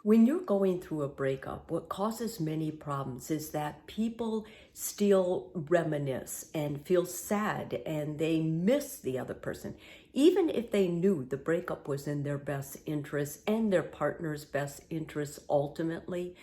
When you're going through a breakup, what causes many problems is that people still reminisce and feel sad and they miss the other person. Even if they knew the breakup was in their best interest and their partner's best interest ultimately,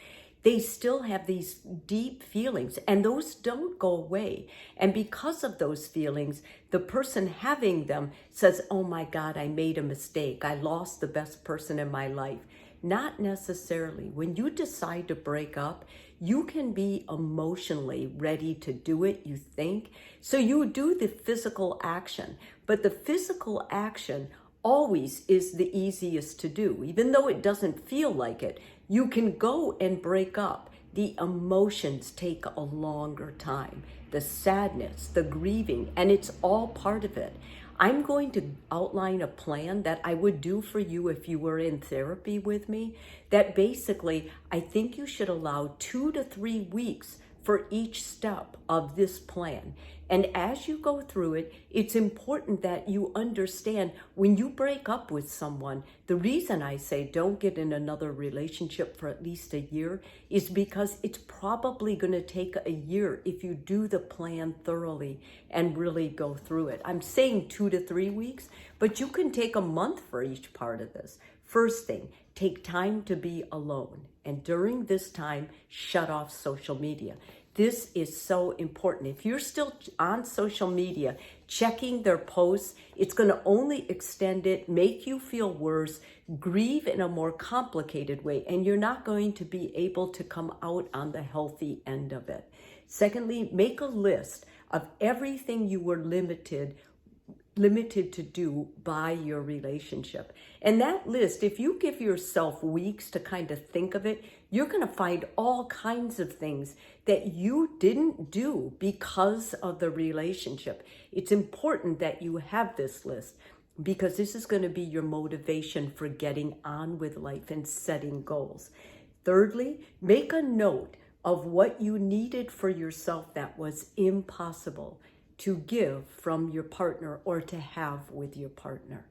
they still have these deep feelings and those don't go away. And because of those feelings, the person having them says, "Oh my God, I made a mistake. I lost the best person in my life." Not necessarily. When you decide to break up, you can be emotionally ready to do it, you think. So you do the physical action, but the physical action always is the easiest to do. Even though it doesn't feel like it, you can go and break up. The emotions take a longer time, the sadness, the grieving, and it's all part of it. I'm going to outline a plan that I would do for you if you were in therapy with me, that basically I think you should allow 2 to 3 weeks for each step of this plan. And as you go through it, it's important that you understand when you break up with someone, the reason I say don't get in another relationship for at least a year is because it's probably going to take a year if you do the plan thoroughly and really go through it. I'm saying 2 to 3 weeks, but you can take a month for each part of this. First thing, take time to be alone. And during this time, shut off social media. This is so important. If you're still on social media, checking their posts, it's going to only extend it, make you feel worse, grieve in a more complicated way, and you're not going to be able to come out on the healthy end of it. Secondly, make a list of everything you were limited to do by your relationship. And that list, if you give yourself weeks to kind of think of it, you're going to find all kinds of things that you didn't do because of the relationship. It's important that you have this list because this is going to be your motivation for getting on with life and setting goals. Thirdly, make a note of what you needed for yourself that was impossible to give from your partner or to have with your partner.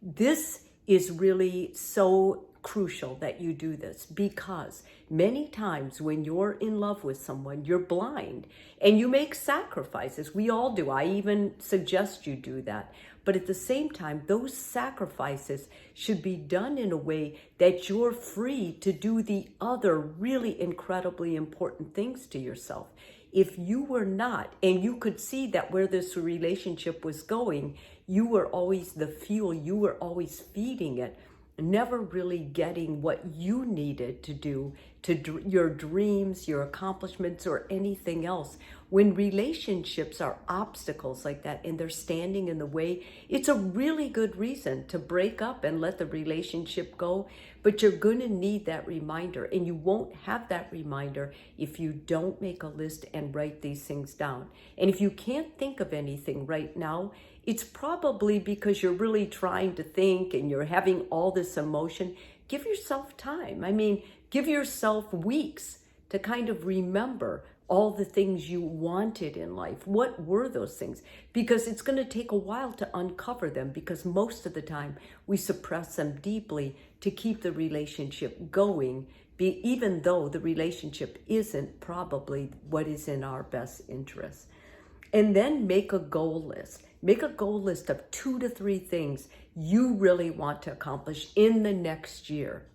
This is really so crucial that you do this because many times when you're in love with someone, you're blind and you make sacrifices. We all do. I even suggest you do that. But at the same time, those sacrifices should be done in a way that you're free to do the other really incredibly important things to yourself. If you were not, and you could see that where this relationship was going, you were always the fuel, you were always feeding it, never really getting what you needed to do to your dreams, your accomplishments, or anything else. When relationships are obstacles like that and they're standing in the way, it's a really good reason to break up and let the relationship go. But you're going to need that reminder, and you won't have that reminder if you don't make a list and write these things down. And if you can't think of anything right now, it's probably because you're really trying to think and you're having all this emotion. Give yourself time. I mean, give yourself weeks to kind of remember all the things you wanted in life. What were those things? Because it's going to take a while to uncover them, because most of the time we suppress them deeply to keep the relationship going, even though the relationship isn't probably what is in our best interest. And then make a goal list. Make a goal list of 2 to 3 things you really want to accomplish in the next year.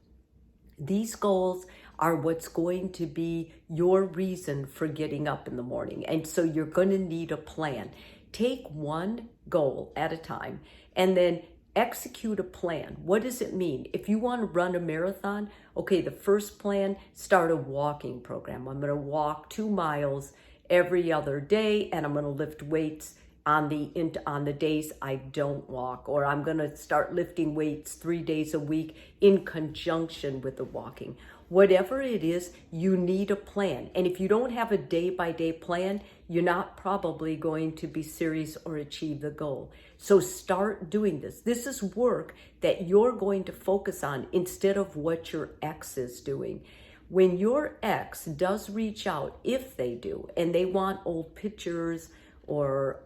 These goals are what's going to be your reason for getting up in the morning. And so you're going to need a plan. Take one goal at a time and then execute a plan. What does it mean? If you want to run a marathon, okay, the first plan, start a walking program. I'm going to walk 2 miles every other day, and I'm going to lift weights on the days I don't walk, or I'm going to start lifting weights 3 days a week in conjunction with the walking. Whatever it is, you need a plan. And if you don't have a day-by-day plan, you're not probably going to be serious or achieve the goal. So start doing this. This is work that you're going to focus on instead of what your ex is doing. When your ex does reach out, if they do, and they want old pictures or,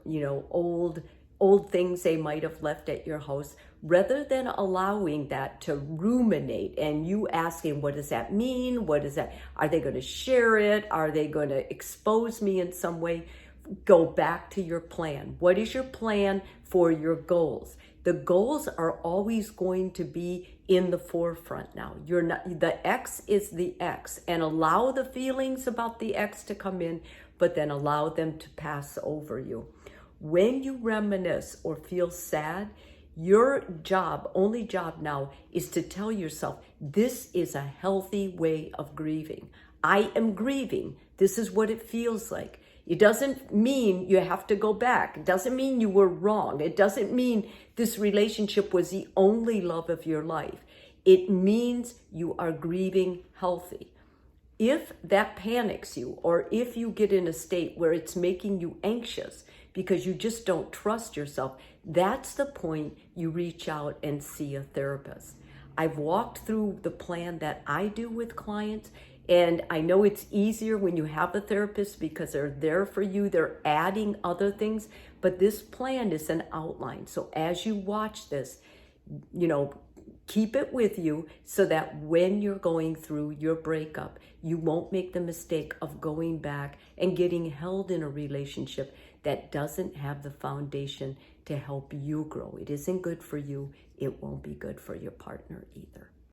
old things they might have left at your house, rather than allowing that to ruminate and you asking, what does that mean? What is that? Are they going to share it? Are they going to expose me in some way? Go back to your plan. What is your plan for your goals? The goals are always going to be in the forefront now. You're not, the X is the X, and allow the feelings about the X to come in, but then allow them to pass over you. When you reminisce or feel sad, your only job now is to tell yourself, this is a healthy way of grieving. I am grieving. This is what it feels like. It doesn't mean you have to go back. It doesn't mean you were wrong. It doesn't mean this relationship was the only love of your life. It means you are grieving healthy. If that panics you, or if you get in a state where it's making you anxious because you just don't trust yourself, that's the point you reach out and see a therapist. I've walked through the plan that I do with clients, and I know it's easier when you have a therapist because they're there for you. They're adding other things, but this plan is an outline. So as you watch this, keep it with you so that when you're going through your breakup, you won't make the mistake of going back and getting held in a relationship that doesn't have the foundation to help you grow. It isn't good for you. It won't be good for your partner either.